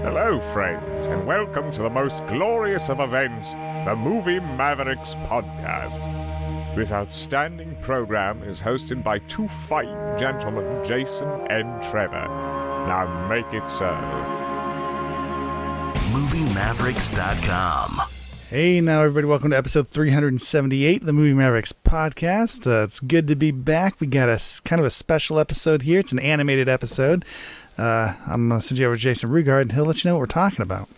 Hello, friends, and welcome to the most glorious of events, the Movie Mavericks podcast. This outstanding program is hosted by two fine gentlemen, Jason and Trevor. Now make it so. MovieMavericks.com. Hey, now everybody, welcome to episode 378 of the Movie Mavericks podcast. It's good to be back. We got a kind of a special episode here. It's an animated episode. I'm going to send you over to Jason Rugard, and he'll let you know what we're talking about.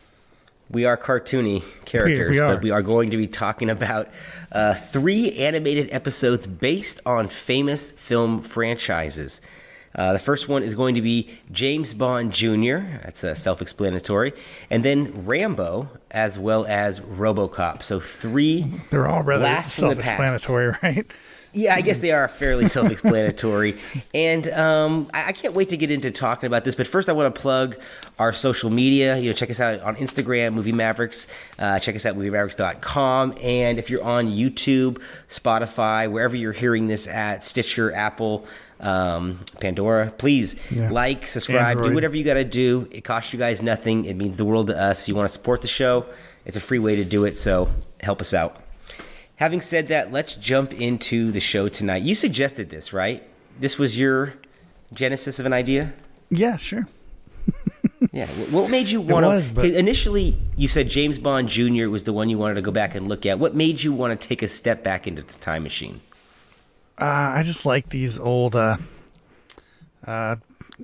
We are cartoony characters, but we are going to be talking about 3 animated episodes based on famous film franchises. The first one is going to be James Bond Jr., that's self-explanatory, and then Rambo, as well as RoboCop. So 3 They're all rather blasts from the past. Self-explanatory, right? Yeah, I guess they are fairly self-explanatory. And I can't wait to get into talking about this. But first, I want to plug our social media. Check us out on Instagram, Movie Mavericks. Check us out, MovieMavericks.com. And if you're on YouTube, Spotify, wherever you're hearing this at, Stitcher, Apple, Pandora, please like, subscribe, Android. Do whatever you got to do. It costs you guys nothing. It means the world to us. If you want to support the show, it's a free way to do it. So help us out. Having said that, let's jump into the show tonight. You suggested this, right? This was your genesis of an idea? Yeah, sure. Yeah. What made you want to... but... Initially, you said James Bond Jr. was the one you wanted to go back and look at. What made you want to take a step back into the time machine? I just like these old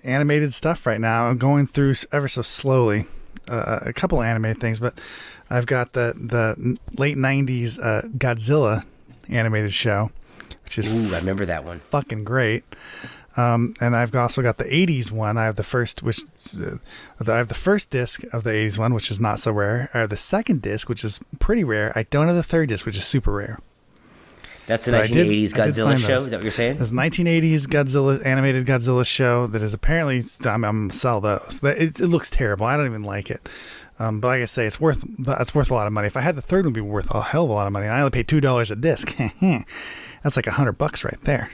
animated stuff right now. I'm going through ever so slowly a couple animated things, but I've got the late 90s Godzilla animated show, which is I remember that one. Fucking great. And I've also got the 80s one. I have the first disc of the 80s one, which is not so rare. I have the second disc, which is pretty rare. I don't have the third disc, which is super rare. That's the 1980s Godzilla show? Is that what you're saying? It's 1980s animated Godzilla show that is apparently... I'm going to sell those. It looks terrible. I don't even like it. But like I say, it's worth a lot of money. If I had the third one, it would be worth a hell of a lot of money. I only paid $2 a disc. That's like $100 right there.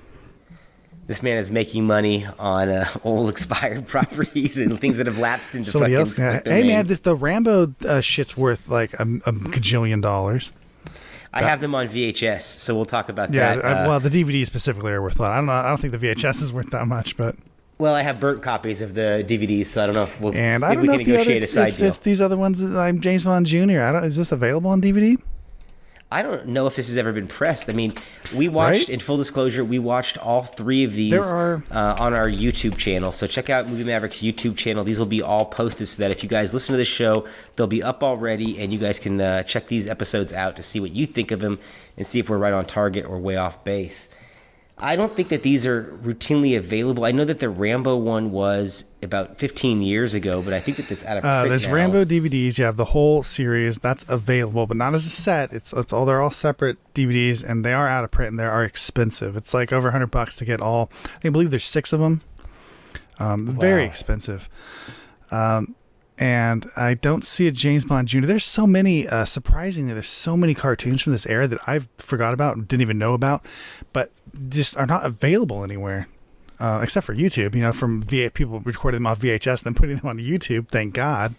This man is making money on old expired properties and things that have lapsed into somebody else. Hey man, the Rambo shit's worth like a gajillion dollars. I have them on VHS, so we'll talk about that. Yeah, well, the DVDs specifically are worth a lot. I don't know. I don't think the VHS is worth that much, but. Well, I have burnt copies of the DVDs, so I don't know if we'll. And I don't know if these other ones, I'm James Bond Jr. Is this available on DVD? I don't know if this has ever been pressed. I mean, we watched, in full disclosure, we watched all 3 of these on our YouTube channel. So check out Movie Mavericks' YouTube channel. These will be all posted so that if you guys listen to this show, they'll be up already, and you guys can check these episodes out to see what you think of them and see if we're right on target or way off base. I don't think that these are routinely available. I know that the Rambo one was about 15 years ago, but I think that that's out of print there's now. Rambo DVDs. You have the whole series that's available, but not as a set. They're all separate DVDs, and they are out of print, and they are expensive. It's like over $100 to get all. I believe there's 6 of them. Very expensive. And I don't see a James Bond Jr. There's so many, surprisingly, there's so many cartoons from this era that I've forgot about, didn't even know about, but just are not available anywhere, except for YouTube, from people recording them off VHS and then putting them on YouTube, thank God.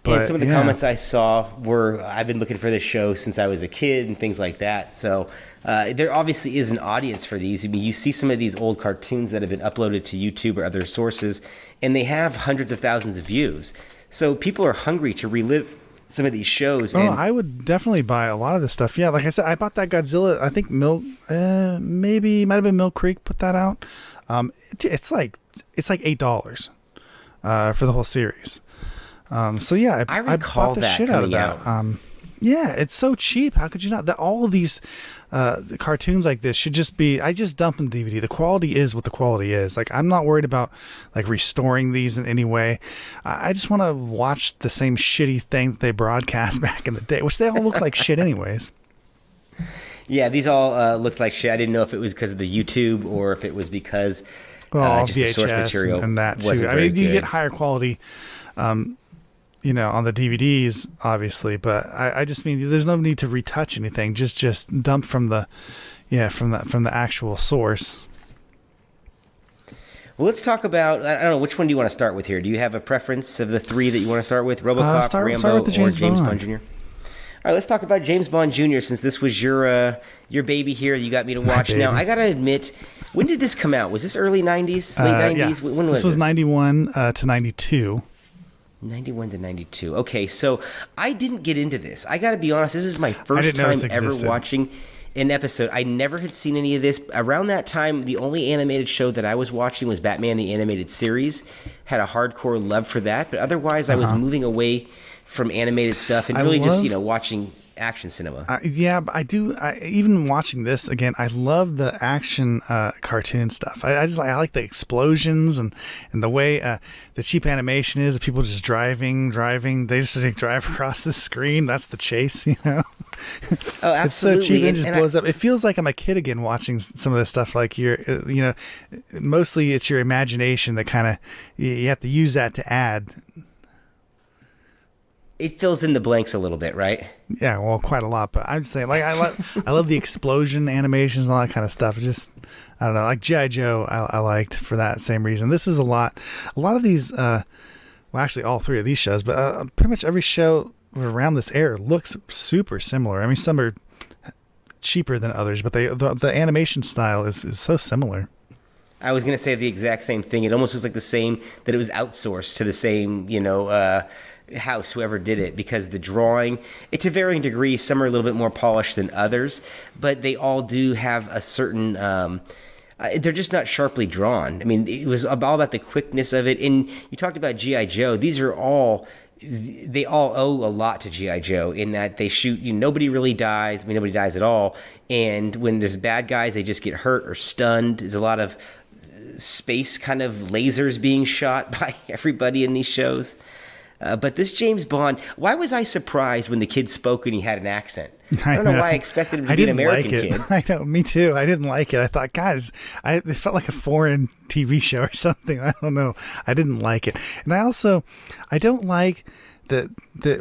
But, and some of the comments I saw were, I've been looking for this show since I was a kid and things like that. So there obviously is an audience for these. I mean, you see some of these old cartoons that have been uploaded to YouTube or other sources, and they have hundreds of thousands of views. So people are hungry to relive some of these shows. I would definitely buy a lot of this stuff. Yeah, like I said, I bought that Godzilla. I think might have been Mill Creek put that out. It's like $8 for the whole series. So yeah, I bought the shit out of that. Yeah, it's so cheap. How could you not? All of these cartoons like this should just be. I just dump them DVD. The quality is what the quality is. Like, I'm not worried about like restoring these in any way. I just want to watch the same shitty thing that they broadcast back in the day, which they all look like shit anyways. Yeah, these all looked like shit. I didn't know if it was because of the YouTube or if it was because just the source material and that too. wasn't I mean, you good. get higher quality. On the DVDs, obviously, but I just mean there's no need to retouch anything. Just dump from the actual source. Well, let's talk about, I don't know, which one do you want to start with here? Do you have a preference of the three that you want to start with? RoboCop, Rambo, with the James or James Bond. Bond Jr.? All right, let's talk about James Bond Jr. since this was your baby here. You got me to watch. Now, I got to admit, when did this come out? Was this early 90s, late 90s? Yeah. When was this? This was 91 to 92. 91 to 92. Okay, so I didn't get into this. I got to be honest, this is my first time ever watching an episode. I never had seen any of this. Around that time, the only animated show that I was watching was Batman the Animated Series. Had a hardcore love for that, but otherwise I was moving away from animated stuff and really just, watching action cinema. Yeah, but I do. Even watching this again, I love the action cartoon stuff. I like the explosions and the way the cheap animation is. People just driving. They just drive across the screen. That's the chase, Oh, absolutely. It's so cheap and just blows up. It feels like I'm a kid again watching some of this stuff. Like mostly it's your imagination that kind of you have to use that to add. It fills in the blanks a little bit, right? Yeah, well, quite a lot. But I'm just saying, like, I love the explosion animations and all that kind of stuff. Just, I don't know, like G.I. Joe, I liked for that same reason. This is a lot of these, well, actually all three of these shows, but pretty much every show around this era looks super similar. I mean, some are cheaper than others, but the animation style is so similar. I was going to say the exact same thing. It almost was like the same, that it was outsourced to the same, house, whoever did it, because the drawing, to varying degrees, some are a little bit more polished than others, but they all do have a certain, they're just not sharply drawn. I mean, it was all about the quickness of it. And you talked about G.I. Joe. They all owe a lot to G.I. Joe in that they shoot, nobody really dies. I mean, nobody dies at all. And when there's bad guys, they just get hurt or stunned. There's a lot of space kind of lasers being shot by everybody in these shows. But this James Bond, why was I surprised when the kid spoke and he had an accent? I don't know why I expected him to be an American kid. I know, me too. I didn't like it. I thought, God, it felt like a foreign TV show or something. I don't know. I didn't like it. And I don't like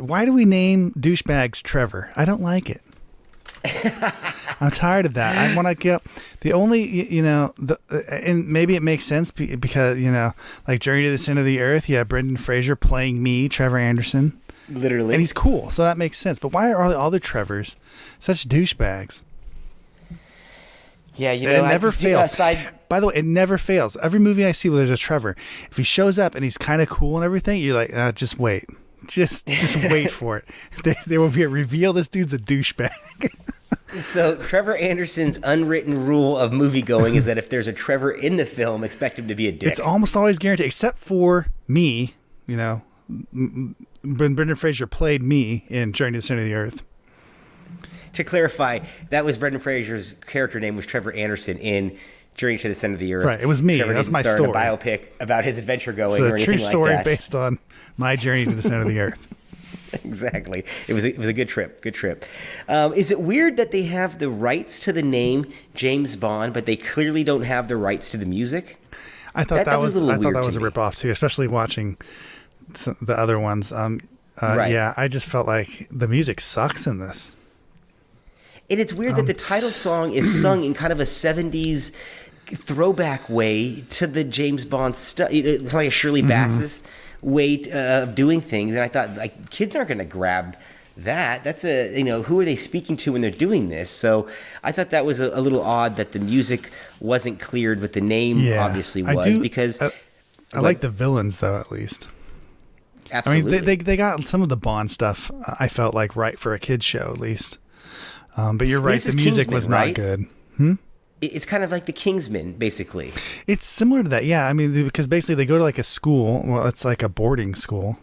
why do we name douchebags Trevor? I don't like it. I'm tired of that. I want to get the only, and maybe it makes sense because, like Journey to the Center of the Earth, you have Brendan Fraser playing me, Trevor Anderson. Literally. And he's cool, so that makes sense. But why are all the other Trevors such douchebags? Yeah, it never fails. By the way, it never fails. Every movie I see where there's a Trevor, if he shows up and he's kind of cool and everything, you're like, just wait. Just wait for it. There will be a reveal. This dude's a douchebag. So Trevor Anderson's unwritten rule of movie going is that if there's a Trevor in the film, expect him to be a dick. It's almost always guaranteed, except for me. When Brendan Fraser played me in Journey to the Center of the Earth. To clarify, that was Brendan Fraser's character name was Trevor Anderson in Journey to the Center of the Earth. Right, it was me. Trevor That's didn't my star story. In a biopic about his adventure going or anything like that. It's a true story based on my journey to the center of the earth. Exactly. It was a good trip. Good trip. Is it weird that they have the rights to the name James Bond, but they clearly don't have the rights to the music? I thought that was a ripoff too, especially watching the other ones. Right. Yeah, I just felt like the music sucks in this. And it's weird that the title song is sung in kind of a 70s throwback way to the James Bond stuff, like a Shirley Bass's way of doing things. And I thought, like, kids aren't going to grab that. That's who are they speaking to when they're doing this? So I thought that was a little odd that the music wasn't cleared, but the name obviously was. Because I like the villains, though, at least. Absolutely. I mean, they got some of the Bond stuff, I felt like, right for a kid's show, at least. But you're right, the music was not good. It's kind of like the Kingsman, basically. It's similar to that, yeah. I mean, because basically they go to like a school. Well, it's like a boarding school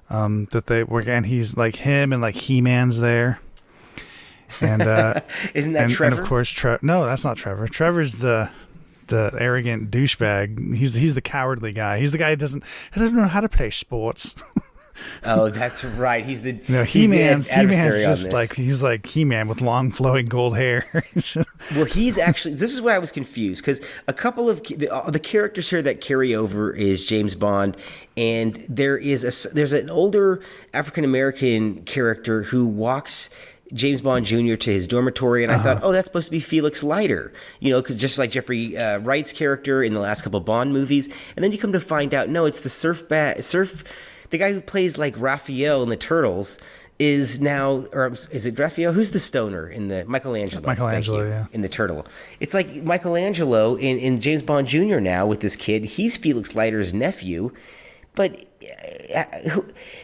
that they work, and he's like him, and like He-Man's there. And isn't that Trevor? And of course, no, that's not Trevor. Trevor's the arrogant douchebag. He's the cowardly guy. He's the guy who doesn't know how to play sports. Oh, that's right. He's the He-Man's just like he's like He-Man with long flowing gold hair. Well, he's actually, this is where I was confused, because a couple of the characters here that carry over is James Bond, and there's an older African American character who walks James Bond Jr. to his dormitory, and I thought, oh, that's supposed to be Felix Leiter, because just like Jeffrey Wright's character in the last couple of Bond movies. And then you come to find out, no, it's the guy who plays like Raphael in the Turtles is now, or is it Raphael? Who's the stoner in the Michelangelo? Michelangelo, yeah. In the Turtle. It's like Michelangelo in James Bond Jr. now with this kid. He's Felix Leiter's nephew. But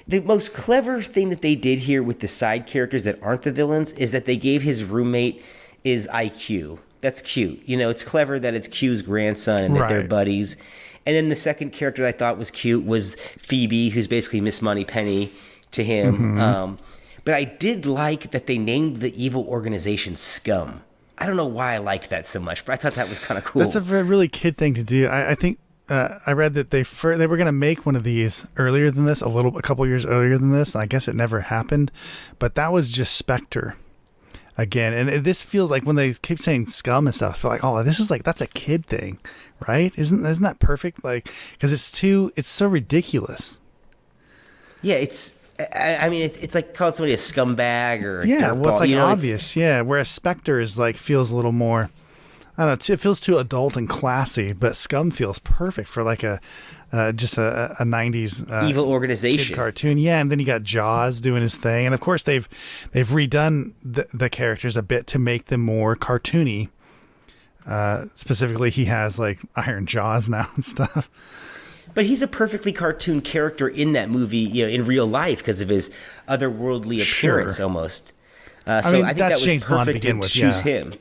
the most clever thing that they did here with the side characters that aren't the villains is that they gave his roommate is IQ. That's cute. It's clever that it's Q's grandson and that they're buddies. And then the second character I thought was cute was Phoebe, who's basically Miss Moneypenny to him. But I did like that they named the evil organization Scum. I don't know why I liked that so much, but I thought that was kind of cool. That's a really kid thing to do. I think I read that they were going to make one of these earlier than this, a couple years earlier than this. I guess it never happened, but that was just Spectre again. And this feels like when they keep saying Scum and stuff, I feel like, oh, this is like, that's a kid thing, right? Isn't that perfect? Like, because it's so ridiculous. Yeah, it's like calling somebody a scumbag or it's like obvious. Whereas Spectre is like feels a little more, I don't know, it feels too adult and classy, but Scum feels perfect for like just a 90s evil organization cartoon. Yeah, and then you got Jaws doing his thing, and of course they've redone the characters a bit to make them more cartoony. Specifically, he has like iron jaws now and stuff. But he's a perfectly cartoon character in that movie, in real life because of his otherworldly appearance almost. I think that was James perfect to choose him.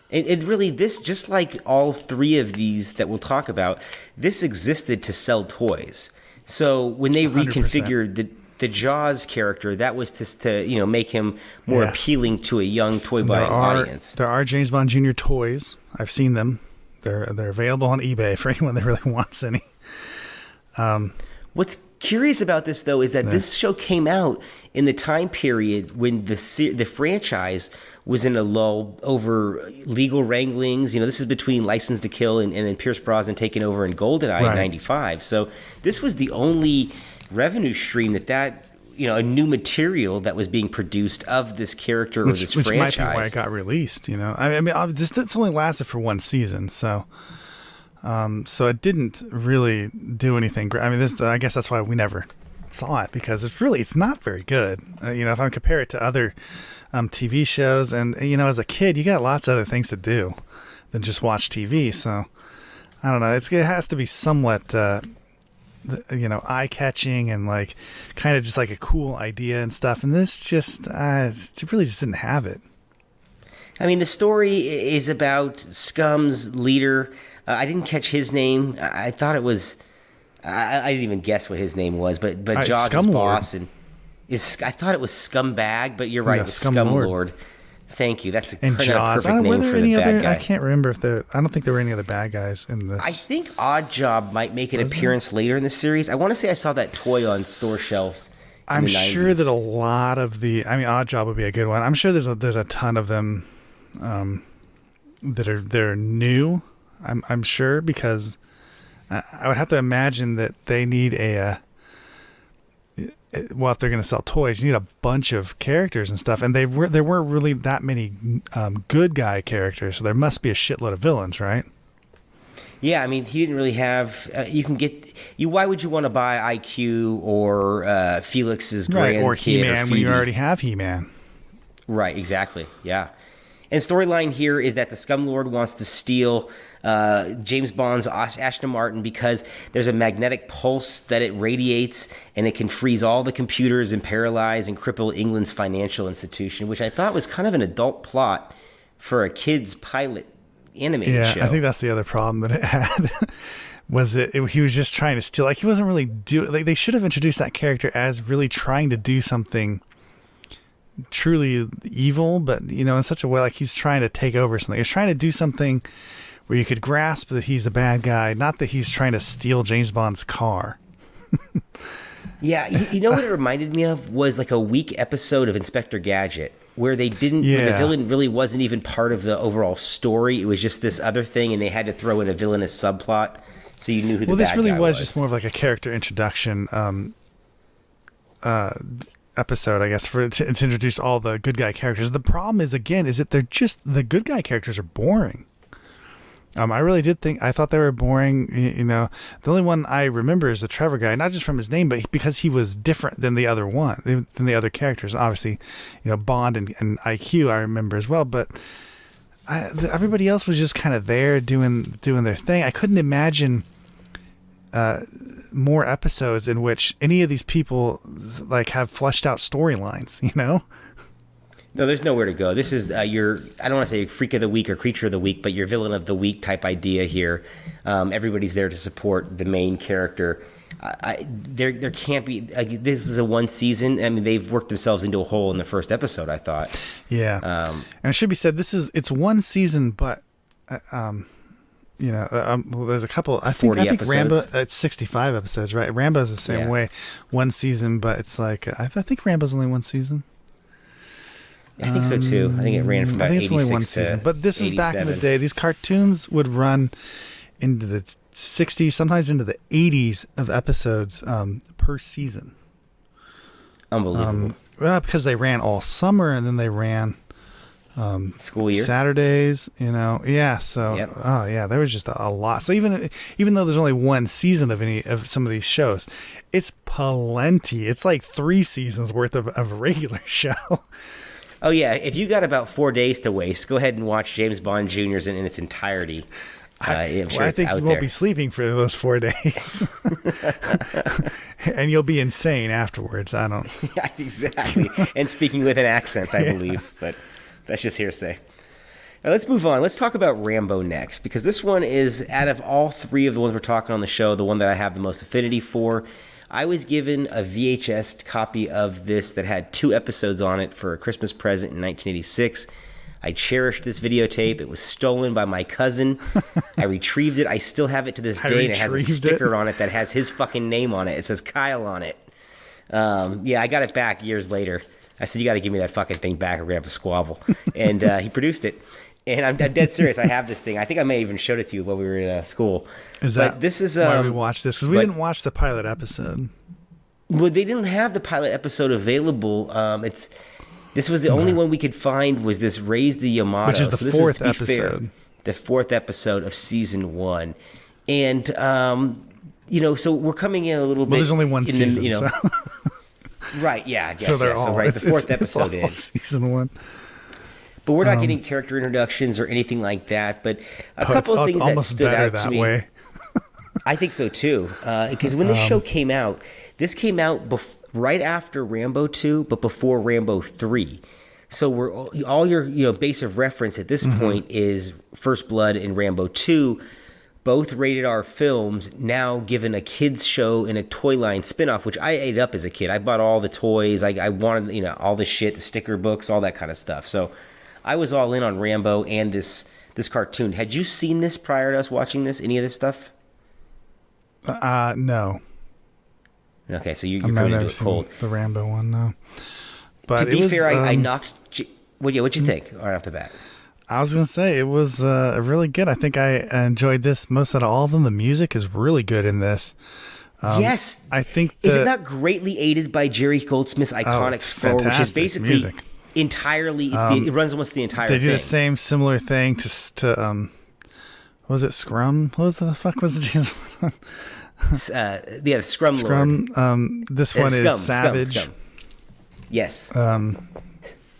It really, this, just like all three of these that we'll talk about, this existed to sell toys. So when they 100%. Reconfigured the Jaws character, that was to make him more appealing to a young toy buying audience. There are James Bond Jr. toys. I've seen them. They're available on eBay for anyone that really wants any. What's curious about this, though, is that this show came out in the time period when the franchise was in a lull over legal wranglings. This is between License to Kill and then Pierce Brosnan taking over in GoldenEye in 95. So this was the only revenue stream that a new material that was being produced of this character or this franchise. Which might be why it got released, this only lasted for one season, so it didn't really do anything great. I guess that's why we never saw it, because it's not very good. If I compare it to other TV shows, and as a kid, you got lots of other things to do than just watch TV. So I don't know. It has to be somewhat, eye-catching and like kind of just like a cool idea and stuff. And this just it really just didn't have it. The story is about Scum's leader. I didn't catch his name. I thought it was. I didn't even guess what his name was, but Jaws' boss I thought it was Scumbag, but you're right, it was Scum Lord. Thank you. That's a perfect name for the bad guy. I can't remember I don't think there were any other bad guys in this. I think Odd Job might make an appearance later in the series. I want to say I saw that toy on store shelves. I'm sure that a lot of Odd Job would be a good one. I'm sure there's a ton of them they're new. I'm sure, because I would have to imagine that they need if they're going to sell toys, you need a bunch of characters and stuff, and there weren't really that many good guy characters, so there must be a shitload of villains, right? Yeah, he didn't really have. Why would you want to buy IQ or Felix's grandkid or He-Man when you already have He-Man? Right, exactly. Yeah. And storyline here is that the Scum Lord wants to steal James Bond's Aston Martin because there's a magnetic pulse that it radiates, and it can freeze all the computers and paralyze and cripple England's financial institution, which I thought was kind of an adult plot for a kid's pilot animated show. Yeah, I think that's the other problem that it had. He was just trying to steal. Like, he wasn't really they should have introduced that character as really trying to do something truly evil, but in such a way like he's trying to take over something. He's trying to do something where you could grasp that he's a bad guy, not that he's trying to steal James Bond's car. Yeah, what it reminded me of was like a weak episode of Inspector Gadget, where they didn't, where the villain really wasn't even part of the overall story. It was just this other thing, and they had to throw in a villainous subplot so you knew who the bad guy was. Well, this really was just more of like a character introduction. episode, I guess, to introduce all the good guy characters. The problem is that the good guy characters are boring. I really I thought they were boring. The only one I remember is the Trevor guy, not just from his name, but because he was different than the other characters. Obviously, Bond and IQ I remember as well, but everybody else was just kind of there doing their thing. I couldn't imagine more episodes in which any of these people like have fleshed out storylines. No, there's nowhere to go. This is I don't want to say freak of the week or creature of the week, but your villain of the week type idea here. Everybody's there to support the main character. There can't be this is a one season. I mean, they've worked themselves into a hole in the first episode, I thought. Yeah, and it should be said it's one season, but there's a couple. I think Rambo. It's 65 episodes, right? Rambo's the same way, one season, but it's like I think Rambo's only one season. I think so too. I think it ran from about 86 only one season. But this is back in the day. These cartoons would run into the 60s, sometimes into the 80s of episodes per season. Unbelievable. Because they ran all summer and then they ran school year Saturdays. Yeah. So there was just a lot. So even though there's only one season of some of these shows, it's plenty. It's like 3 seasons worth of a regular show. Oh, yeah. If you got about 4 days to waste, go ahead and watch James Bond Jr.'s in its entirety. I'm sure I think you won't be sleeping for those 4 days. And you'll be insane afterwards. I don't. Yeah, exactly. And speaking with an accent, I believe. But that's just hearsay. Now, let's move on. Let's talk about Rambo next, because this one is, out of all 3 of the ones we're talking on the show, the one that I have the most affinity for. I was given a VHS copy of this that had 2 episodes on it for a Christmas present in 1986. I cherished this videotape. It was stolen by my cousin. I retrieved it. I still have it to this day, and it has a sticker on it that has his fucking name on it. It says Kyle on it. I got it back years later. I said, you got to give me that fucking thing back, or we're going to have a squabble. And he produced it. And I'm dead serious. I have this thing. I think I may have even showed it to you while we were in school. This is why we watched this? Because we didn't watch the pilot episode. Well, they didn't have the pilot episode available. This was the only one we could find, was this Raise the Yamato. Which is the 4th episode. The 4th episode of season 1. And, so we're coming in a little bit. Well, there's only one season. So. Right, yeah, I guess. So they're all. So, right, the 4th episode is season 1. But we're not getting character introductions or anything like that. But a couple of things that stood out to me. Way. I think so too. Because when this show came out, this came out right after Rambo 2, but before Rambo 3. So we're all your base of reference at this point is First Blood and Rambo 2, both rated R films, now given a kids show and a toy line spinoff, which I ate up as a kid. I bought all the toys. I wanted all the shit, the sticker books, all that kind of stuff. So I was all in on Rambo and this cartoon. Had you seen this prior to us watching this? Any of this stuff? No. Okay, so you're coming into it cold. The Rambo one, no. But to be fair, I knocked. What'd you think right off the bat? I was gonna say it was really good. I think I enjoyed this most out of all of them. The music is really good in this. Yes, I think. Is it not greatly aided by Jerry Goldsmith's iconic score, which is basically music. Entirely? It runs almost the entire thing. They do the same similar thing to what was it, Scrum? What was the James one? Scrum. This one is Savage. Scum. Yes.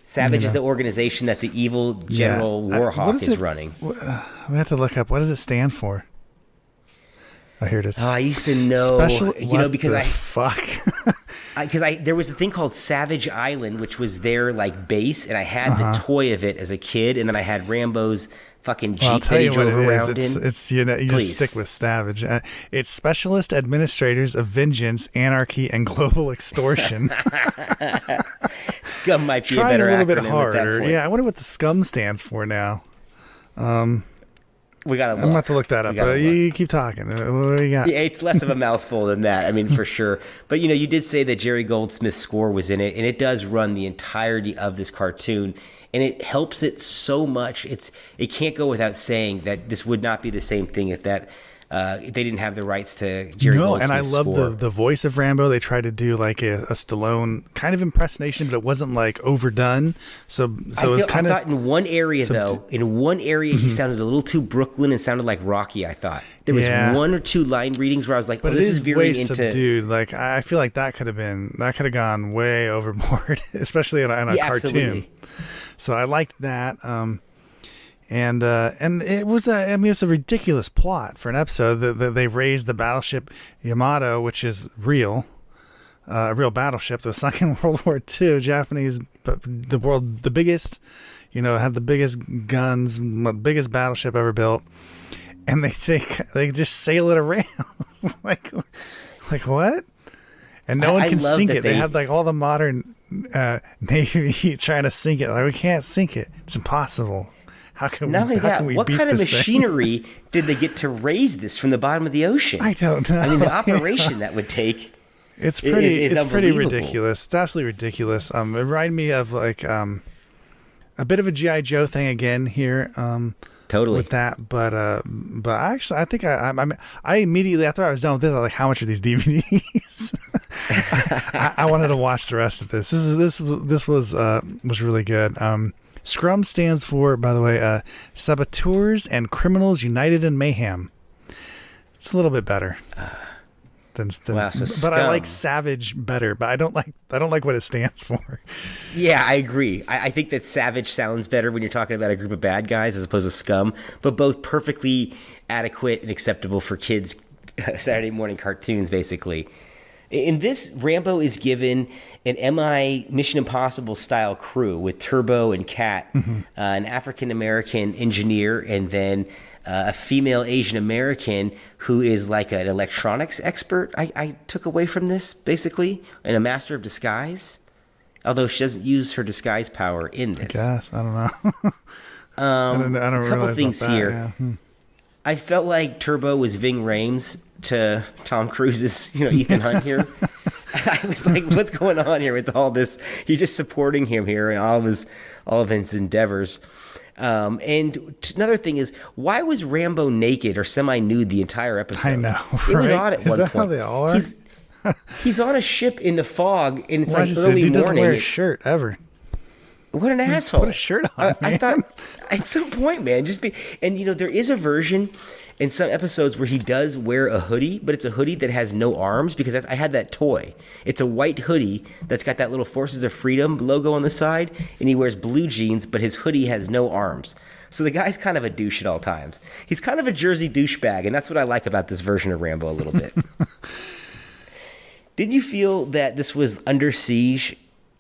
Savage is the organization that the evil General Warhawk is running. We have to look up. What does it stand for? Oh, here it is. Oh, I used to know. Because there was a thing called Savage Island, which was their base, and I had the toy of it as a kid, and then I had Rambo's fucking Jeep that he drove around in. It's you just stick with Savage. It's Specialist Administrators of Vengeance, Anarchy, and Global Extortion. Scum might be a better acronym. A little bit harder. Yeah, I wonder what the Scum stands for now. We gotta look. I'm about to look that up. You keep talking. What do you got? Yeah, it's less of a mouthful than that. I mean, for sure. But you did say that Jerry Goldsmith's score was in it, and it does run the entirety of this cartoon, and it helps it so much. It can't go without saying that this would not be the same thing if that they didn't have the rights to Jerry and Goldsmith's I love score. the voice of Rambo. They tried to do like a Stallone kind of impersonation, but it wasn't like overdone. So it was kind of. I thought in one area he sounded a little too Brooklyn and sounded like Rocky. I thought there was one or two line readings where I was like, but this is way veering into subdued. Like I feel like that could have gone way overboard, especially in a cartoon. Absolutely. So I liked that. And it was it's a ridiculous plot for an episode that they raised the battleship Yamato, which is real, a real battleship that was sunk in World War II. Japanese, the biggest, had the biggest guns, biggest battleship ever built, and they just sail it around like what? And no one can sink it. They had like all the modern Navy trying to sink it. Like we can't sink it. It's impossible. How can we what beat kind of this machinery thing? did they get to raise this from the bottom of the ocean? I don't know. I mean, the operation that would take. It's pretty ridiculous. It's absolutely ridiculous. It reminded me of like a bit of a G.I. Joe thing again here. Totally. With that, but actually, I think I immediately after I was done with this, I was like, how much are these DVDs? I wanted to watch the rest of this. This was really good. Scrum stands for, by the way, Saboteurs and Criminals United in Mayhem. It's a little bit better than but I like Savage better. But I don't like what it stands for. Yeah, I agree. I think that Savage sounds better when you're talking about a group of bad guys as opposed to Scum. But both perfectly adequate and acceptable for kids' Saturday morning cartoons, basically. In this, Rambo is given an MI Mission Impossible style crew with Turbo and Kat, an African American engineer, and then a female Asian American who is like an electronics expert. I took away from this basically, and a master of disguise. Although she doesn't use her disguise power in this. I guess I don't know. I don't a couple things about that, here. Yeah. I felt like Turbo was Ving Rhames to Tom Cruise's, Ethan Hunt here. I was like, what's going on here with all this? You're just supporting him here and all of his endeavors. And another thing is, why was Rambo naked or semi-nude the entire episode? I know, right? It was odd at one point. How they all are? He's on a ship in the fog, and it's like early morning. Dude doesn't wear a shirt ever. What an asshole! Put a shirt on. I thought at some point, man, there is a version in some episodes where he does wear a hoodie, but it's a hoodie that has no arms because I had that toy. It's a white hoodie that's got that little Forces of Freedom logo on the side, and he wears blue jeans, but his hoodie has no arms. So the guy's kind of a douche at all times. He's kind of a Jersey douchebag, and that's what I like about this version of Rambo a little bit. Did you feel that this was Under Siege?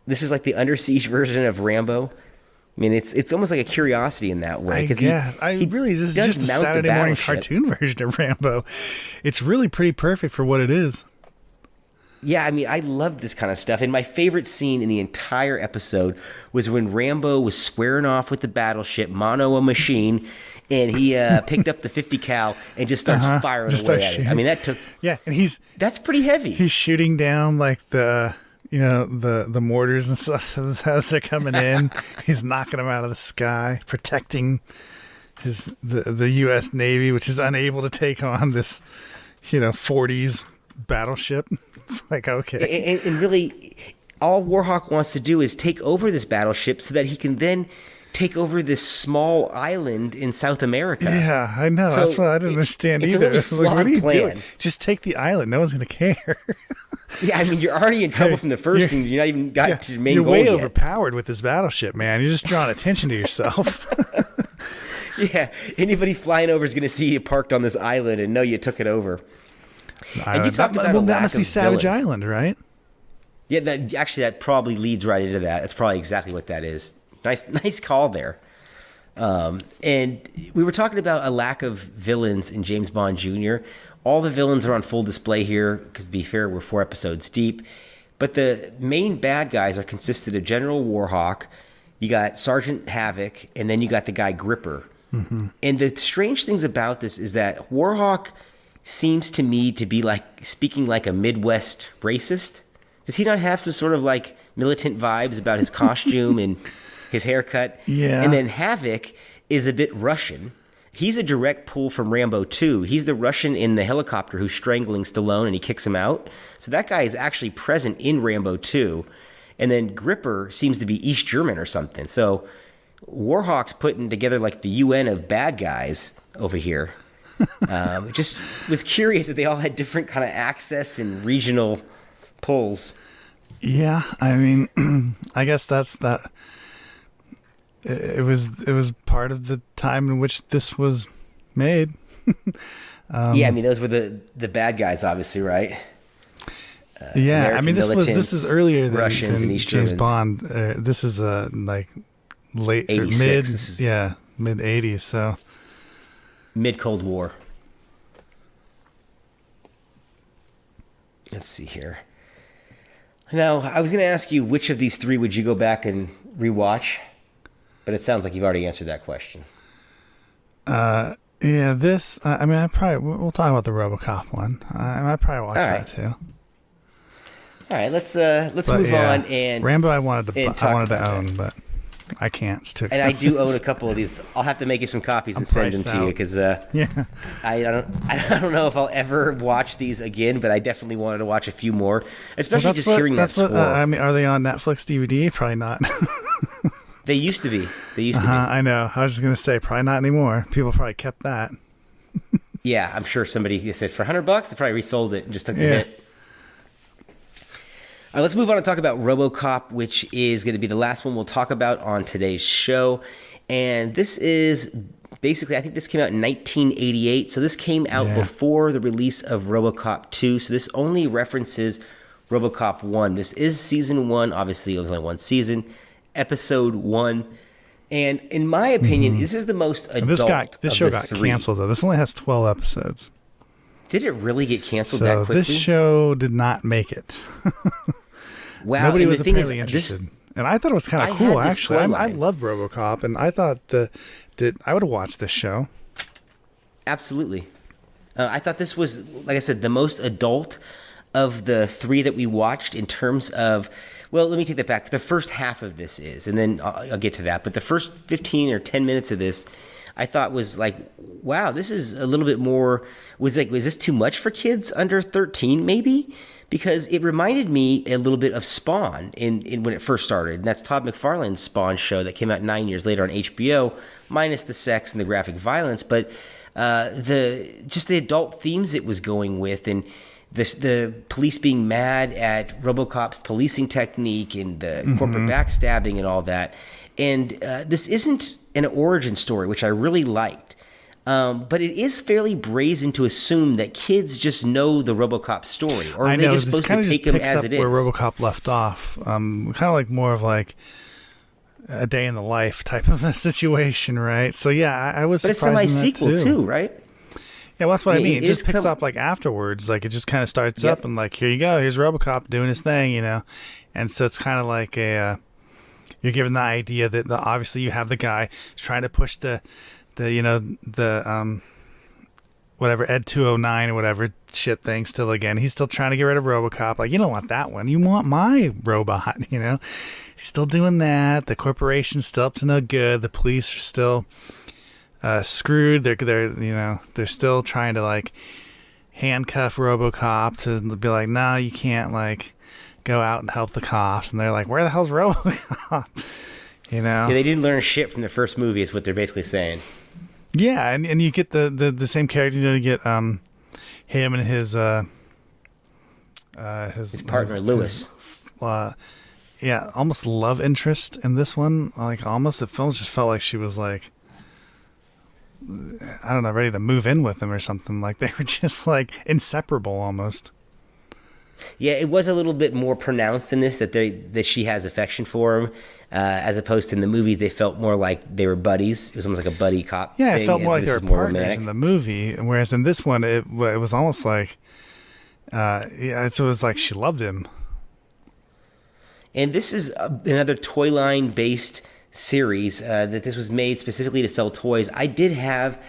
This is like the Under Siege version of Rambo. I mean, it's almost like a curiosity in that way. This is just a Saturday morning cartoon version of Rambo. It's really pretty perfect for what it is. Yeah, I mean, I love this kind of stuff. And my favorite scene in the entire episode was when Rambo was squaring off with the battleship, mono a machine, and he picked up the 50 cal and just starts firing away at it. I mean, that's pretty heavy. He's shooting down like the mortars and stuff as they're coming in. He's knocking them out of the sky, protecting the U.S. Navy, which is unable to take on this 40s battleship. It's like, okay. And really, all Warhawk wants to do is take over this battleship so that he can then take over this small island in South America. Yeah, I know. So that's what I didn't understand either. A really flawed what are you plan. doing? Just take the island. No one's going to care. Yeah, I mean, you're already in trouble from the first thing. You're not even got to the main goal yet. You're way yet. overpowered with this battleship, man. You're just drawing attention to yourself. Yeah, anybody flying over is going to see you parked on this island and know you took it over. And you talked about that must be Savage villains. Island, right? Yeah, that probably leads right into that. That's probably exactly what that is. Nice call there. And we were talking about a lack of villains in James Bond Jr. All the villains are on full display here, because to be fair, we're 4 episodes deep. But the main bad guys are consisted of General Warhawk, you got Sergeant Havoc, and then you got the guy Gripper. Mm-hmm. And the strange things about this is that Warhawk seems to me to be like speaking like a Midwest racist. Does he not have some sort of like militant vibes about his costume and his haircut? Yeah. And then Havoc is a bit Russian. he's a direct pull from Rambo 2. He's the Russian in the helicopter who's strangling Stallone and he kicks him out. So that guy is actually present in Rambo 2. And then Gripper seems to be East German or something. So Warhawk's putting together like the UN of bad guys over here. Just was curious that they all had different kind of access and regional pulls. Yeah, I mean, I guess that's that. It was part of the time in which this was made. Yeah, I mean, those were the bad guys, obviously, right? Yeah, American I mean, this is earlier than Russians and East James Germans. Bond. This is like late or 86. mid 80s. So Mid Cold War. Let's see here. Now, I was going to ask you which of these three would you go back and rewatch, but it sounds like you've already answered that question. Yeah, this. I mean, we'll talk about the RoboCop one. I probably watch that too. All right, let's move on and Rambo. I wanted to own, that. but I can't. It's too and I expensive. do own a couple of these. I'll have to make you some copies and send them to you because I don't know if I'll ever watch these again, but I definitely wanted to watch a few more, especially just hearing that score. I mean, are they on Netflix DVD? Probably not. They used to be. I know. I was just gonna say probably not anymore. People probably kept that. Yeah, I'm sure somebody said for $100 they probably resold it and just took the hit. All right, let's move on and talk about RoboCop, which is going to be the last one we'll talk about on today's show. And this is basically, I think this came out in 1988. So this came out before the release of RoboCop 2. So this only references RoboCop 1. This is season 1. Obviously, it was only one season. Episode 1. And in my opinion, this is the most adult This show got canceled, though. This only has 12 episodes. Did it really get canceled that quickly? This show did not make it. Wow. Nobody was apparently interested. And I thought it was kind of cool, actually. I love RoboCop, and I thought I would have watched this show. Absolutely. I thought this was, like I said, the most adult of the three that we watched in terms of, well, let me take that back. The first half of this is, and then I'll get to that. But the first 15 or 10 minutes of this, I thought was like, wow, this is a little bit more, was this too much for kids under 13 maybe? Because it reminded me a little bit of Spawn in when it first started. And that's Todd McFarlane's Spawn show that came out 9 years later on HBO, minus the sex and the graphic violence. But the adult themes it was going with, and the police being mad at RoboCop's policing technique and the corporate backstabbing and all that. And this isn't an origin story, which I really liked. But it is fairly brazen to assume that kids just know the RoboCop story, or are they just supposed to take them as it is? Where RoboCop left off, kind of like more of like a day in the life type of a situation, right? So yeah, I was. But surprised it's semi-sequel too, right? Yeah, well, that's what I mean. It just picks up like afterwards. Like it just kind of starts up and like, here you go, here's RoboCop doing his thing, you know. And so it's kind of like you're given the idea that obviously you have the guy trying to push the whatever Ed 209 or whatever shit thing still again. He's still trying to get rid of RoboCop. Like, you don't want that one. You want my robot, you know? He's still doing that. The corporation's still up to no good. The police are still screwed. They're still trying to like handcuff RoboCop to be like, no, you can't like go out and help the cops. And they're like, where the hell's RoboCop? You know? Yeah, they didn't learn shit from the first movie is what they're basically saying. Yeah, and you get the same character. You get him and his partner Lewis. Almost love interest in this one. Like almost, it just felt like she was like, I don't know, ready to move in with him or something. Like they were just like inseparable almost. Yeah, it was a little bit more pronounced in this that she has affection for him, as opposed to in the movies they felt more like they were buddies. It was almost like a buddy cop. Yeah, thing, it felt more like they were partners romantic in the movie, whereas in this one it was almost like, it was like she loved him. And this is another toy line based series that this was made specifically to sell toys. I did have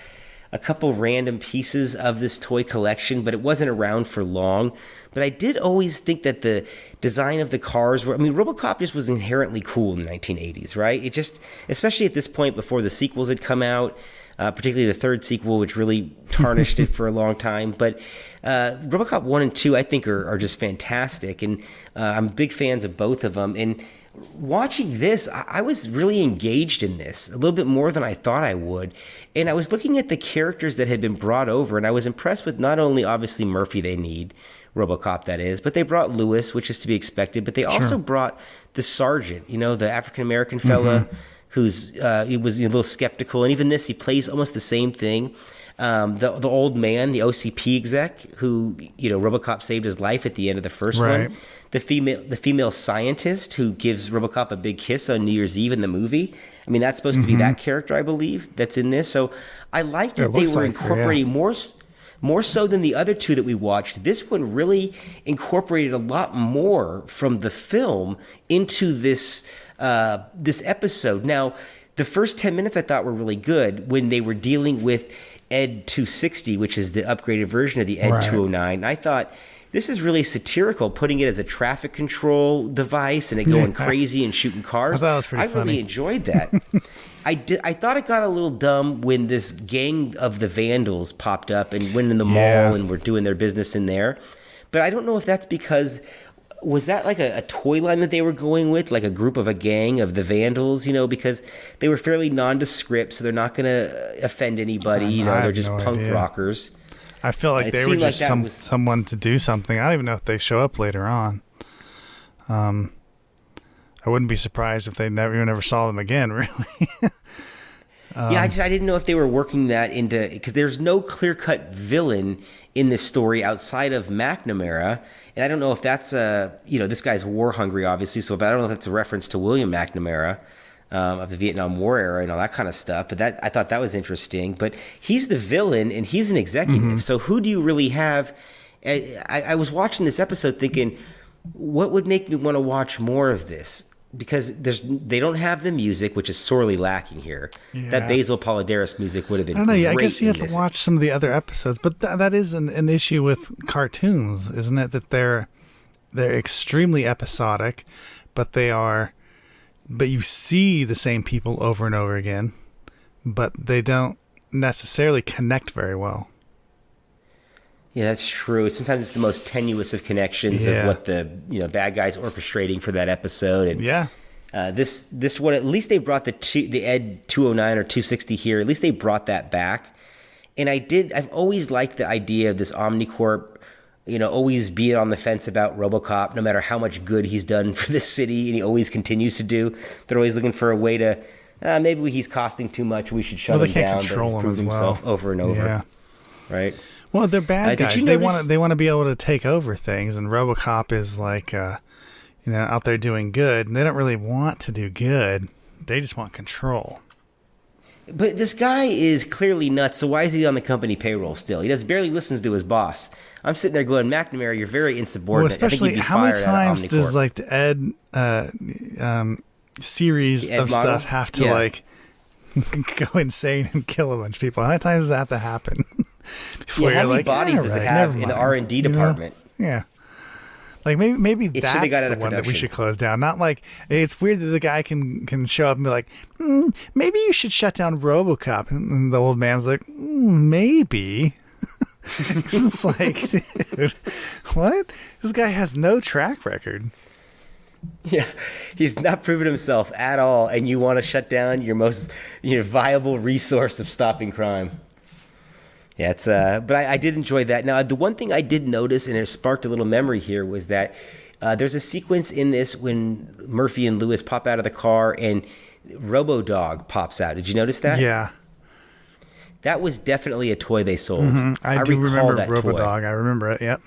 a couple random pieces of this toy collection, but it wasn't around for long. But I did always think that the design of the cars were, I mean, RoboCop just was inherently cool in the 1980s, right? It just, especially at this point before the sequels had come out, particularly the third sequel, which really tarnished it for a long time. But RoboCop 1 and 2, I think, are just fantastic. And I'm big fans of both of them. And watching this, I was really engaged in this a little bit more than I thought I would. And I was looking at the characters that had been brought over, and I was impressed with not only, obviously, Murphy they need, RoboCop that is, but they brought Lewis, which is to be expected, but they also brought the sergeant, the African-American fella who's he was a little skeptical. And even this, he plays almost the same thing. The old man, the OCP exec, who RoboCop saved his life at the end of the first one. The female scientist who gives RoboCop a big kiss on New Year's Eve in the movie. I mean, that's supposed to be that character, I believe, that's in this. So I liked that they were incorporating more so than the other two that we watched. This one really incorporated a lot more from the film into this episode. Now, the first 10 minutes I thought were really good when they were dealing with Ed 260, which is the upgraded version of the Ed 209. I thought this is really satirical, putting it as a traffic control device and it going crazy and shooting cars. I thought that was pretty funny. Really enjoyed that. I thought it got a little dumb when this gang of the Vandals popped up and went in the mall and were doing their business in there. But I don't know if that's because, was that like a toy line that they were going with, like a group of a gang of the Vandals, because they were fairly nondescript, so they're not going to offend anybody. They're just punk rockers. I feel like they were just someone to do something. I don't even know if they show up later on. I wouldn't be surprised if they never saw them again, really. I didn't know if they were working that into, because there's no clear-cut villain in this story outside of McNamara, and I don't know if that's this guy's war hungry, obviously. So, but I don't know if that's a reference to William McNamara of the Vietnam War era and all that kind of stuff. But I thought that was interesting. But he's the villain, and he's an executive. So who do you really have? I was watching this episode thinking, what would make me want to watch more of this? Because they don't have the music, which is sorely lacking here. Yeah. That Basil Polidaris music would have been. I don't know. I guess you have to watch some of the other episodes, but that is an issue with cartoons, isn't it? That they're extremely episodic, but you see the same people over and over again, but they don't necessarily connect very well. Yeah, that's true. Sometimes it's the most tenuous of connections of what the bad guys orchestrating for that episode. And this one, at least they brought the Ed 209 or 260 here. At least they brought that back. And I've always liked the idea of this Omnicorp, always being on the fence about RoboCop, no matter how much good he's done for the city, and he always continues to do. They're always looking for a way to maybe he's costing too much. We should shut him down. But he's proved himself over and over. Right. Well, they're bad guys. They want to be able to take over things, and RoboCop is like, out there doing good, and they don't really want to do good. They just want control. But this guy is clearly nuts. So why is he on the company payroll still? He barely listens to his boss. I'm sitting there going, McNamara, you're very insubordinate. Well, especially how many times does like the Ed series of stuff have to go insane and kill a bunch of people? How many times does that have to happen? How many bodies does it have in the R&D department? Yeah. Like maybe that's the one that we should close down. Not like, it's weird that the guy can show up and be like, maybe you should shut down RoboCop. And the old man's like, maybe. It's like, dude, what? This guy has no track record. Yeah, he's not proven himself at all, and you want to shut down your most viable resource of stopping crime. Yeah, it's but I did enjoy that. Now, the one thing I did notice, and it sparked a little memory here, was that there's a sequence in this when Murphy and Lewis pop out of the car and RoboDog pops out. Did you notice that? Yeah. That was definitely a toy they sold. I do remember RoboDog. I remember it, yep.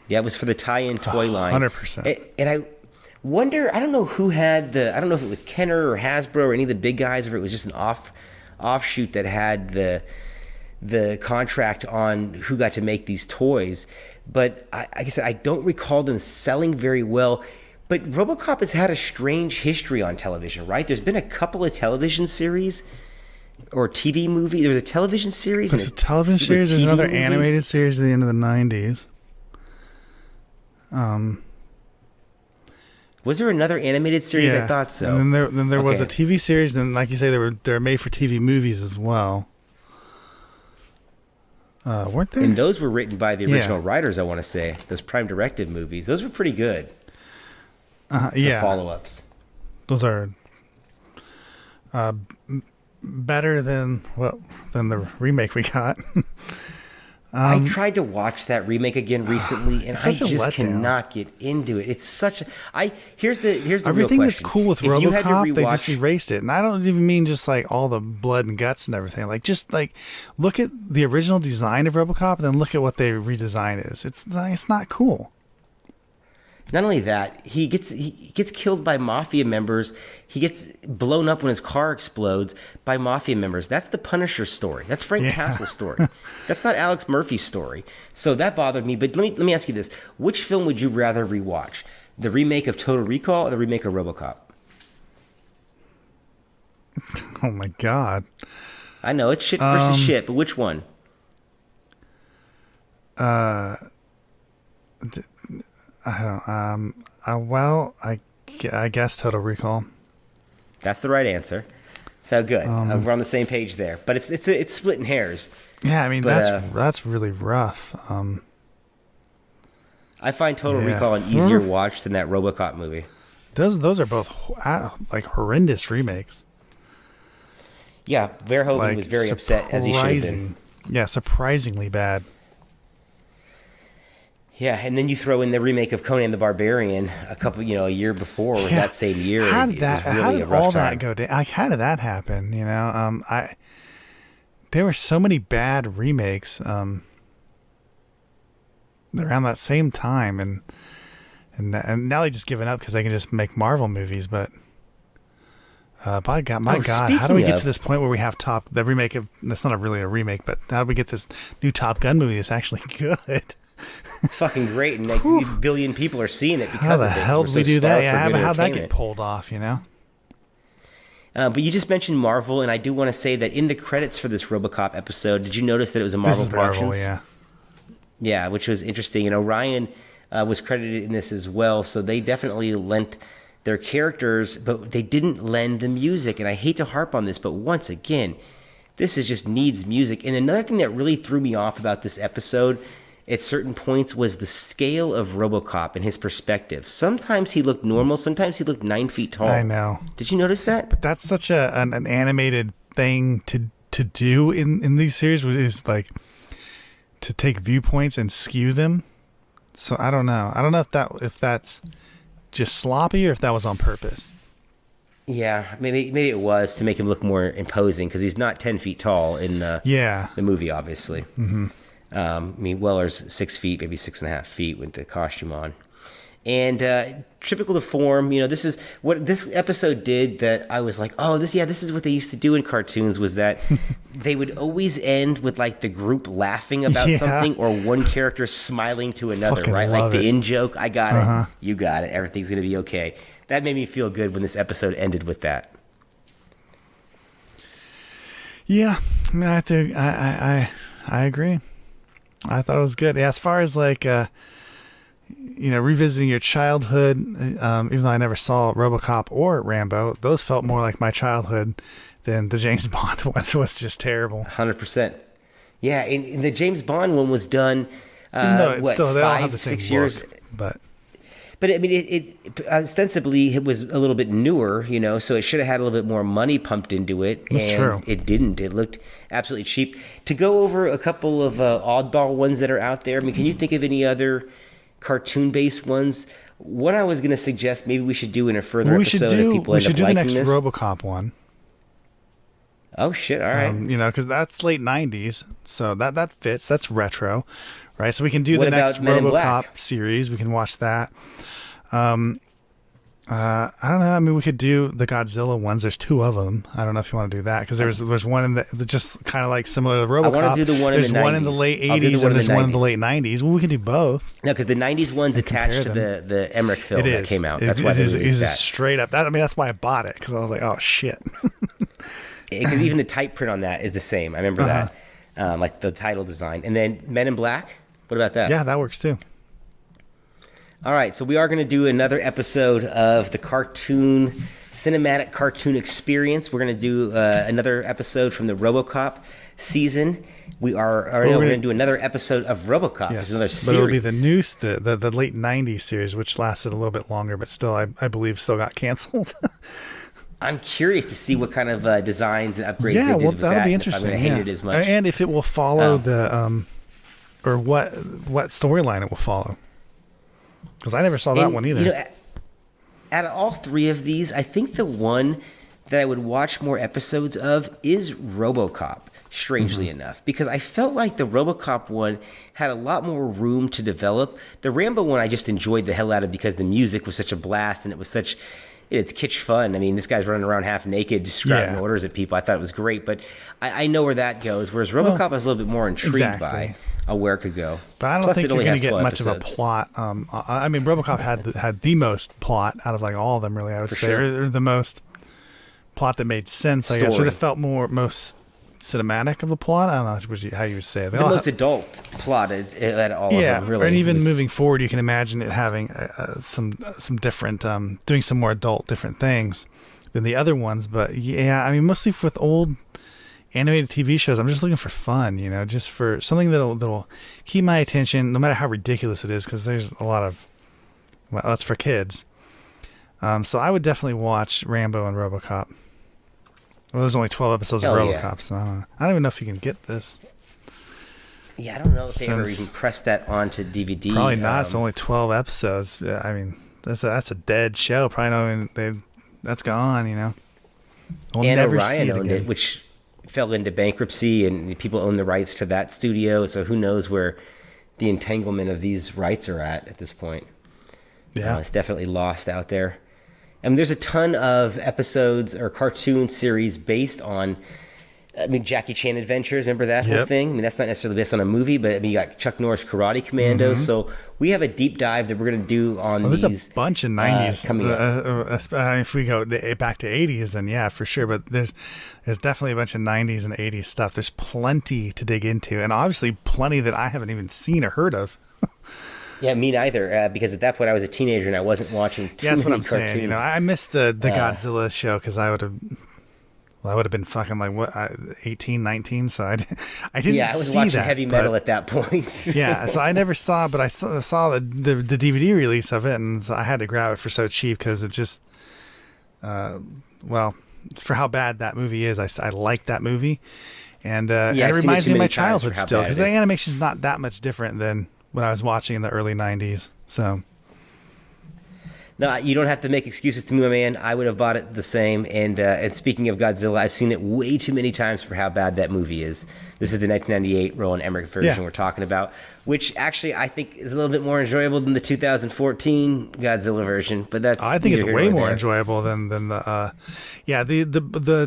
Yeah, it was for the tie-in toy line. 100%. And I wonder, I don't know who had I don't know if it was Kenner or Hasbro or any of the big guys, or if it was just an offshoot that had the contract on who got to make these toys. But like I said, I don't recall them selling very well. But RoboCop has had a strange history on television, right? There's been a couple of television series or TV movie. There was a television series. There's a television series. There's another animated series at the end of the 90s. Was there another animated series? Yeah. I thought so. And then there was a TV series, and like you say, they're made for TV movies as well. Weren't they? And those were written by the original writers, I want to say. Those Prime Directive movies. Those were pretty good. Yeah. Follow-ups. Those are better than the remake we got. I tried to watch that remake again recently, and I just cannot get into it. It's such a... Here's the real question. Everything that's cool with RoboCop, they just erased it. And I don't even mean just like all the blood and guts and everything. Like just like look at the original design of RoboCop and then look at what they redesign is. It's not cool. Not only that, he gets killed by mafia members. He gets blown up when his car explodes by mafia members. That's the Punisher story. That's Frank Castle's story. That's not Alex Murphy's story. So that bothered me. But let me ask you this: which film would you rather rewatch? The remake of Total Recall or the remake of RoboCop? Oh my God! I know it's shit versus shit, but which one? I guess Total Recall. That's the right answer. So good. We're on the same page there. But it's splitting hairs. Yeah, I mean that's really rough. I find Total Recall an easier watch than that RoboCop movie. Those are both like horrendous remakes. Yeah, Verhoeven was very upset, as he should have been. Yeah, surprisingly bad. Yeah, and then you throw in the remake of Conan the Barbarian a year before, or that same year. How did that go down? How did that happen? There were so many bad remakes around that same time, and now they just given up because they can just make Marvel movies. But my God, how do we get to this point where we have the remake of? That's not really a remake, but how do we get this new Top Gun movie that's actually good? It's fucking great, and like a billion people are seeing it because of it. How the hell did we do that? Yeah, how'd that get pulled off, But you just mentioned Marvel, and I do want to say that in the credits for this RoboCop episode, did you notice that it was a Marvel Productions? Marvel, yeah. Yeah, which was interesting. Orion was credited in this as well, so they definitely lent their characters, but they didn't lend the music. And I hate to harp on this, but once again, this just needs music. And another thing that really threw me off about this episode at certain points was the scale of RoboCop and his perspective. Sometimes he looked normal. Sometimes he looked 9 feet tall. I know. Did you notice that? But that's such an animated thing to do in these series, is like to take viewpoints and skew them. So I don't know. I don't know if that's just sloppy or if that was on purpose. Yeah, maybe it was to make him look more imposing because he's not 10 feet tall in the movie, obviously. Mm-hmm. Weller's 6 feet, maybe 6.5 feet with the costume on. And typical to form, this is what this episode did that I was like, oh, this is what they used to do in cartoons, was that they would always end with like the group laughing about something or one character smiling to another, Fucking right? Like the in-joke, I got it, you got it, everything's going to be okay. That made me feel good when this episode ended with that. Yeah, I mean, I agree. I thought it was good. Yeah, as far as like, revisiting your childhood, even though I never saw RoboCop or Rambo, those felt more like my childhood than the James Bond one was just terrible. 100%. Yeah, and the James Bond one was done, they all have the 6 same years. Look, But I mean, it ostensibly it was a little bit newer, so it should have had a little bit more money pumped into it. That's true. It didn't. It looked absolutely cheap. To go over a couple of oddball ones that are out there, I mean, can you think of any other cartoon-based ones? One I was going to suggest maybe we should do in a further episode if people end up liking this. We should do the next RoboCop one. Oh, shit. All right. Because that's late 90s, so that fits. That's retro, right? So we can do the next RoboCop series. We can watch that. I don't know. I mean, we could do the Godzilla ones. There's 2 of them. I don't know if you want to do that because there's one in the just kind of like similar to RoboCop. I want to do the one in the 90s. There's one in the late 80s and there's one in the late 90s. Well, we can do both. No, because the 90s one's attached to the Emmerich film that came out. That's why it is straight up. That's why I bought it, because I was like, oh shit. because even the type print on that is the same. I remember that, like the title design. And then Men in Black. What about that? Yeah, that works too. All right, so we are going to do another episode of the cinematic cartoon experience. We're going to do another episode from the RoboCop season. We're going to do another episode of RoboCop. Yes, another series. But it'll be the late '90s series, which lasted a little bit longer, but still, I believe, still got canceled. I'm curious to see what kind of designs and upgrades they did with that'll that. be interesting. I'm going to hate it as much, and if it will follow or what storyline it will follow. Because I never saw that one either. You know, out of all three of these, I think the one that I would watch more episodes of is RoboCop, strangely enough. Because I felt like the RoboCop one had a lot more room to develop. The Rambo one I just enjoyed the hell out of because the music was such a blast and it was such... It's kitsch fun. I mean, this guy's running around half naked, just shouting orders at people. I thought it was great, but I know where that goes. Whereas RoboCop I was a little bit more intrigued by where it could go. But I don't think you're going to get much of a plot. I mean, RoboCop had the most plot out of like all of them, really. I would say, or the most plot that made sense, I guess, or that felt most cinematic of a plot. I don't know how you would say it. The most adult plotted at all of them, really. And even moving forward, you can imagine it having some different, doing some more adult different things than the other ones. But yeah, I mean, mostly with old animated TV shows, I'm just looking for fun, just for something that'll keep my attention, no matter how ridiculous it is, because there's a lot of, that's for kids. So I would definitely watch Rambo and RoboCop. Well, there's only 12 episodes of RoboCop, so I don't even know if you can get this. Yeah, I don't know if they ever even pressed that onto DVD. Probably not. It's only 12 episodes. I mean, that's a dead show. Probably not. That's gone. We'll and never Orion see it owned again. it, which fell into bankruptcy, and people own the rights to that studio. So who knows where the entanglement of these rights are at this point? Yeah, it's definitely lost out there. I mean, there's a ton of episodes or cartoon series based on, Jackie Chan Adventures. Remember that whole thing? I mean, that's not necessarily based on a movie, but you got Chuck Norris Karate Commando. So we have a deep dive that we're going to do on these. There's a bunch of 90s coming up. If we go back to 80s, then yeah, for sure. But there's definitely a bunch of 90s and 80s stuff. There's plenty to dig into, and obviously plenty that I haven't even seen or heard of. Yeah, me neither. Because at that point I was a teenager and I wasn't watching too many cartoons. That's what I'm saying. I missed the Godzilla show because I would have been fucking like 18, 19. So I didn't see that. Yeah, I was watching heavy metal at that point. Yeah, so I never saw, but I saw the DVD release of it, and so I had to grab it for so cheap because it just, for how bad that movie is, I like that movie, and it reminds me of my childhood still because the animation's not that much different than when I was watching in the early 90s. So no, you don't have to make excuses to me, my man. I would have bought it the same. And speaking of Godzilla, I've seen it way too many times for how bad that movie is. This is the 1998 Roland Emmerich version we're talking about, which actually I think is a little bit more enjoyable than the 2014 Godzilla version. But I think it's way more enjoyable than the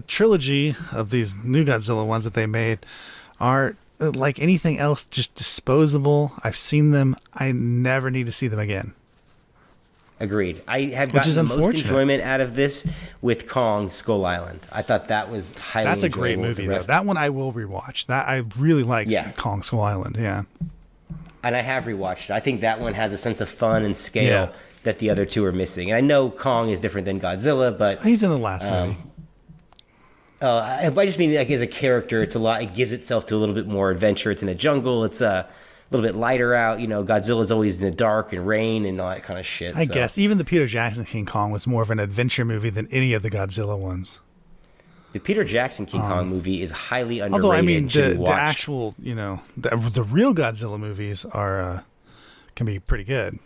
trilogy of these new Godzilla ones that they made are like anything else, just disposable. I've seen them. I never need to see them again. Agreed. I have gotten the most enjoyment out of this with Kong Skull Island. I thought that was highly enjoyable. That's a great movie, though. That one I will rewatch. That I really like Kong Skull Island, yeah. And I have rewatched it. I think that one has a sense of fun and scale that the other two are missing. And I know Kong is different than Godzilla, but he's in the last movie. I just mean like as a character, it's a lot. It gives itself to a little bit more adventure. It's in a jungle. It's a little bit lighter out. Godzilla's always in the dark and rain and all that kind of shit. I guess even the Peter Jackson King Kong was more of an adventure movie than any of the Godzilla ones. The Peter Jackson King Kong movie is highly underrated. Although I mean the actual, the real Godzilla movies are can be pretty good.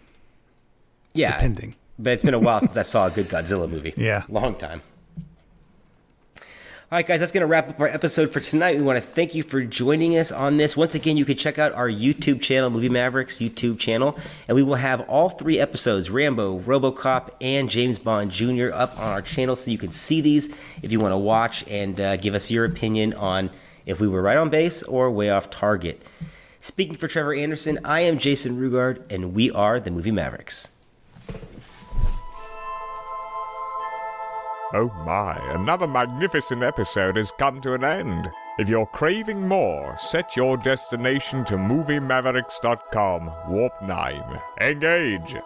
Yeah, depending. But it's been a while since I saw a good Godzilla movie. Yeah, long time. All right, guys, that's going to wrap up our episode for tonight. We want to thank you for joining us on this. Once again, you can check out our YouTube channel, Movie Mavericks YouTube channel, and we will have all 3 episodes, Rambo, RoboCop, and James Bond Jr. up on our channel, so you can see these if you want to watch and give us your opinion on if we were right on base or way off target. Speaking for Trevor Anderson, I am Jason Rugard, and we are the Movie Mavericks. Oh my, another magnificent episode has come to an end. If you're craving more, set your destination to moviemavericks.com, Warp 9. Engage!